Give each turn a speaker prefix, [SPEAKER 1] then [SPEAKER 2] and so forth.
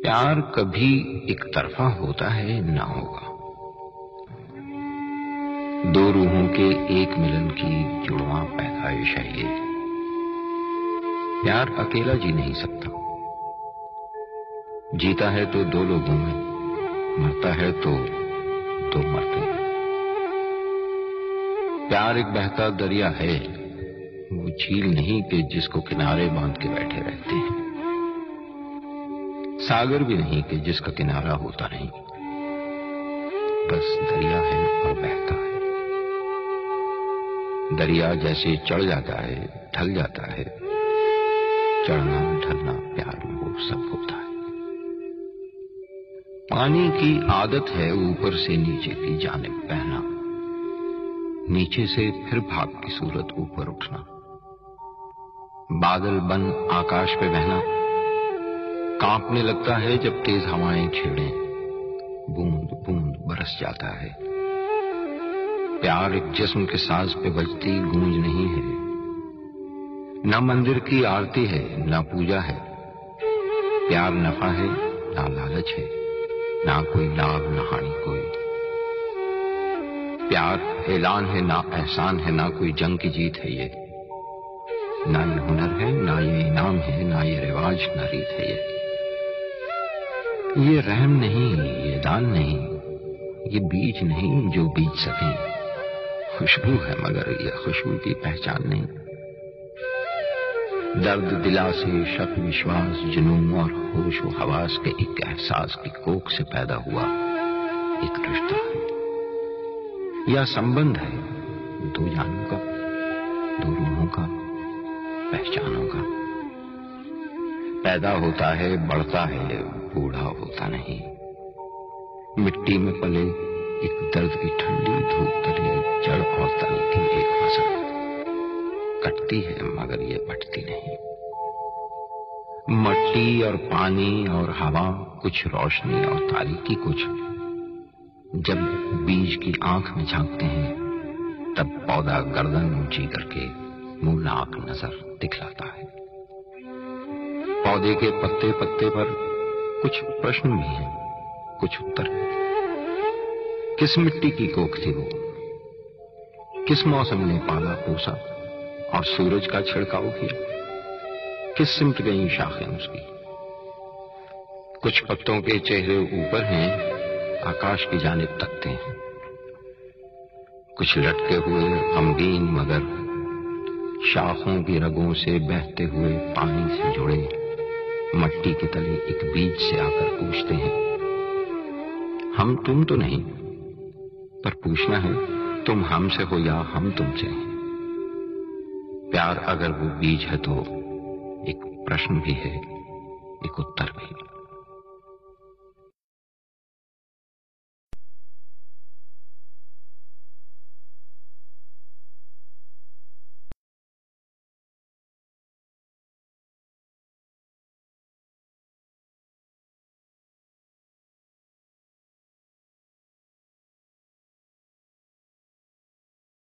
[SPEAKER 1] प्यार कभी एक तरफा होता है ना होगा। दो रूहों के एक मिलन की जुड़वां पैदाइश है ये। प्यार अकेला जी नहीं सकता। जीता है तो दो लोगों में, मरता है तो दो मरते हैं। प्यार एक बहता दरिया है, वो झील नहीं कि जिसको किनारे बांध के बैठे रहते हैं। सागर भी नहीं कि जिसका किनारा होता नहीं, बस दरिया है और बहता है। दरिया जैसे चढ़ जाता है, ढल जाता है, चढ़ना ढलना प्यार में वो सब होता है। पानी की आदत है ऊपर से नीचे की जानिब बहना, नीचे से फिर भाग की सूरत ऊपर उठना। बादल बन आकाश पे बहना कांपने लगता है जब तेज हवाएं छेड़ें, बूंद बूंद बरस जाता है। प्यार एक जिस्म के साज पे बजती गूंज नहीं है, न मंदिर की आरती है न पूजा है। प्यार नफा है ना लालच है, ना कोई लाभ न हानि कोई। प्यार ऐलान है ना एहसान है, ना कोई जंग की जीत है ये। ना ये हुनर है ना ये इनाम है, ना ये रिवाज ना रीत है ये रहम नहीं, ये दान नहीं, ये बीज नहीं जो बीज सके। खुशबू है मगर ये खुशबू की पहचान नहीं। दर्द दिलासे शक विश्वास जुनून और होश व हवास के एक एहसास की कोख से पैदा हुआ एक रिश्ता है या संबंध है, दो जानों का, दो रूहों का, पहचानों का। पैदा होता है, बढ़ता है, बूढ़ा होता नहीं। मिट्टी में पले एक दर्द की ठंडी धूप तले जड़ और तने की एक फसल कटती है मगर ये बटती नहीं। मट्टी और पानी और हवा, कुछ रोशनी और तारीकी कुछ। जब बीज की आंख में झांकते हैं तब पौधा गर्दन ऊंची करके मुंह नाक नजर दिखलाता है। पौधे के पत्ते पत्ते पर कुछ प्रश्न भी हैं, कुछ उत्तर हैं। किस मिट्टी की कोख थी वो, किस मौसम ने पाला पोसा और सूरज का छिड़काव किया, किस सिमट गई शाखें उसकी। कुछ पत्तों के चेहरे ऊपर हैं, आकाश की जानिब तकते हैं। कुछ लटके हुए गमगीन मगर शाखों की रगों से बहते हुए पानी से जुड़े मट्टी के तले एक बीज से आकर पूछते हैं, हम तुम तो नहीं, पर पूछना है तुम हमसे हो या हम तुमसे। प्यार अगर वो बीज है तो एक प्रश्न भी है, एक उत्तर भी।